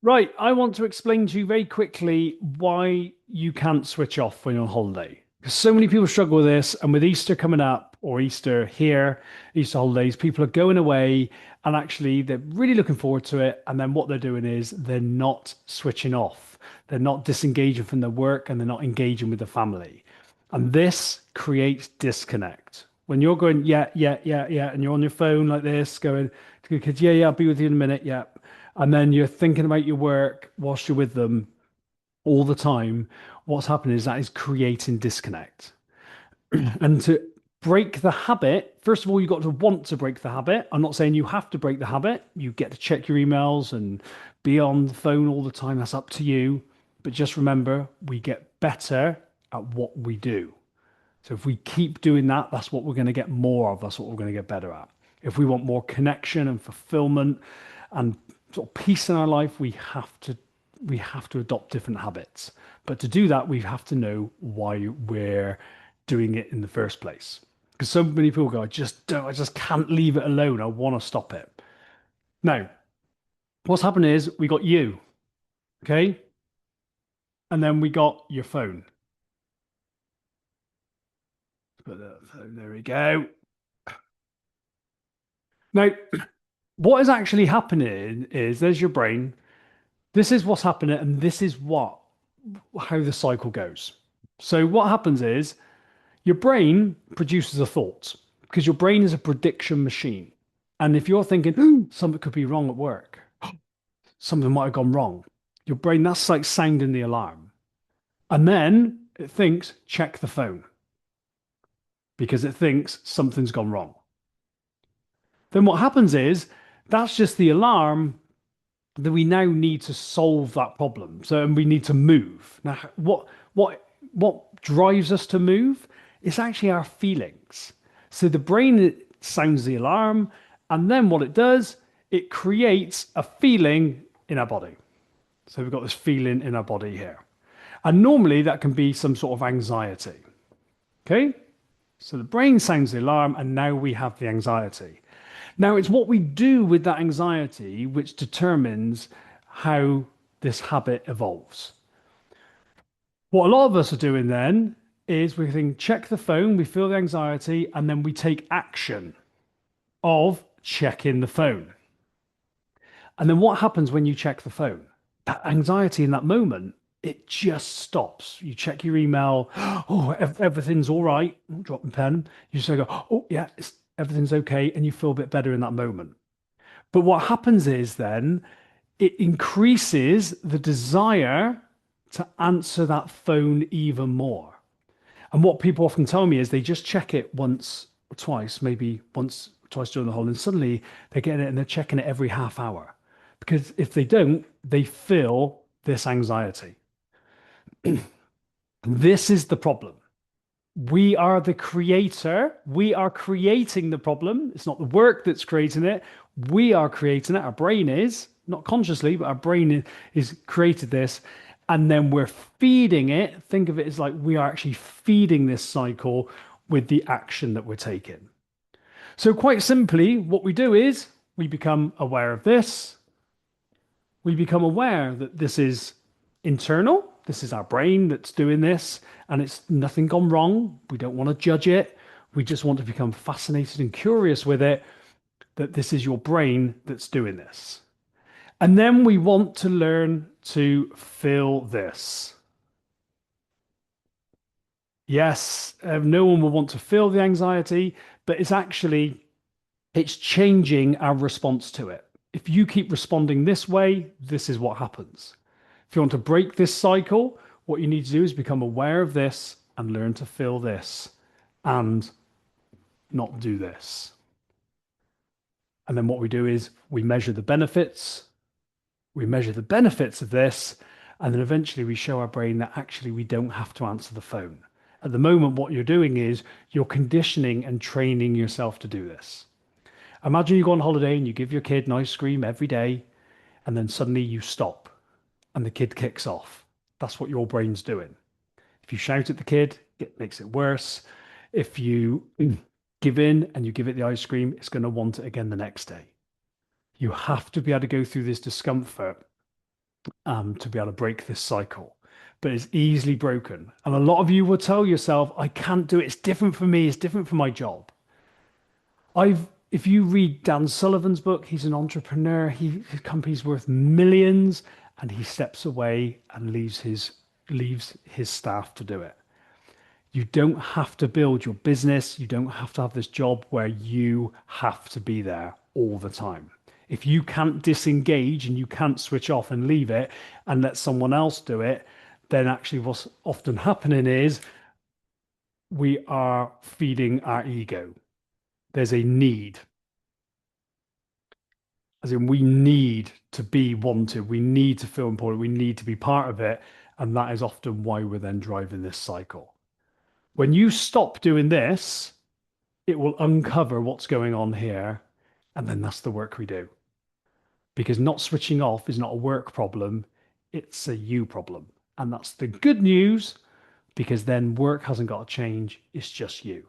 Right, I want to explain to you very quickly why you can't switch off when you're on holiday. Because so many people struggle with this, and with Easter coming up, or Easter here, Easter holidays, people are going away and actually they're really looking forward to it. And then what they're doing is they're not switching off. They're not disengaging from their work and they're not engaging with the family. And this creates disconnect. When you're going, yeah, yeah, yeah, yeah, and you're on your phone like this, going to your kids, yeah, yeah, I'll be with you in a minute, yeah. And then you're thinking about your work whilst you're with them all the time. What's happening is that is creating disconnect. And to break the habit, first of all, you've got to want to break the habit. I'm not saying you have to break the habit. You get to check your emails and be on the phone all the time. That's up to you. But just remember, we get better at what we do. So if we keep doing that, that's what we're going to get more of. That's what we're going to get better at. If we want more connection and fulfillment and sort of peace in our life, we have to adopt different habits. But to do that, we have to know why we're doing it in the first place. Because so many people go, I just can't leave it alone. I want to stop it. Now, what's happened is we got you, okay? And then we got your phone. Put that phone, there we go. Now, what is actually happening is there's your brain. This is what's happening, and this is what how the cycle goes. So what happens is your brain produces a thought because your brain is a prediction machine. And if you're thinking something could be wrong at work, something might have gone wrong, your brain that's like sounding the alarm. And then it thinks check the phone because it thinks something's gone wrong. Then what happens is that's just the alarm that we now need to solve that problem. So and we need to move. Now, what drives us to move? It's actually our feelings. So the brain sounds the alarm, and then what it does, it creates a feeling in our body. So we've got this feeling in our body here. And normally that can be some sort of anxiety. Okay? So the brain sounds the alarm, and now we have the anxiety. Now, it's what we do with that anxiety which determines how this habit evolves. What a lot of us are doing then is we think, check the phone, we feel the anxiety, and then we take action of checking the phone. And then what happens when you check the phone? That anxiety in that moment, it just stops. You check your email. Oh, everything's all right. Oh, drop the pen. You just go, oh, yeah, everything's okay. And you feel a bit better in that moment. But what happens is then it increases the desire to answer that phone even more. And what people often tell me is they just check it once or twice, maybe once or twice during the whole, and suddenly they're getting it and they're checking it every half hour. Because if they don't, they feel this anxiety. This is the problem. We are the creator. We are creating the problem. It's not the work that's creating it. We are creating it. Our brain is, not consciously, but our brain is created this. And then we're feeding it. Think of it as like we are actually feeding this cycle with the action that we're taking. So, quite simply, what we do is we become aware of this. We become aware that this is internal. This is our brain that's doing this, and it's nothing gone wrong. We don't want to judge it. We just want to become fascinated and curious with it, that this is your brain that's doing this. And then we want to learn to feel this. Yes, no one will want to feel the anxiety, but it's changing our response to it. If you keep responding this way, this is what happens. If you want to break this cycle, what you need to do is become aware of this and learn to feel this and not do this. And then what we do is we measure the benefits, of this, and then eventually we show our brain that actually we don't have to answer the phone. At the moment, what you're doing is you're conditioning and training yourself to do this. Imagine you go on holiday and you give your kid an ice cream every day, and then suddenly you stop and the kid kicks off. That's what your brain's doing. If you shout at the kid, it makes it worse. If you give in and you give it the ice cream, it's going to want it again the next day. You have to be able to go through this discomfort to be able to break this cycle. But it's easily broken. And a lot of you will tell yourself, I can't do it. It's different for me. It's different for my job. If you read Dan Sullivan's book, he's an entrepreneur. His company's worth millions, and he steps away and leaves his staff to do it. You don't have to build your business. You don't have to have this job where you have to be there all the time. If you can't disengage and you can't switch off and leave it and let someone else do it, then actually what's often happening is we are feeding our ego. There's a need, as in we need to be wanted. We need to feel important. We need to be part of it. And that is often why we're then driving this cycle. When you stop doing this, it will uncover what's going on here. And then that's the work we do. Because not switching off is not a work problem, it's a you problem. And that's the good news, because then work hasn't got to change, it's just you.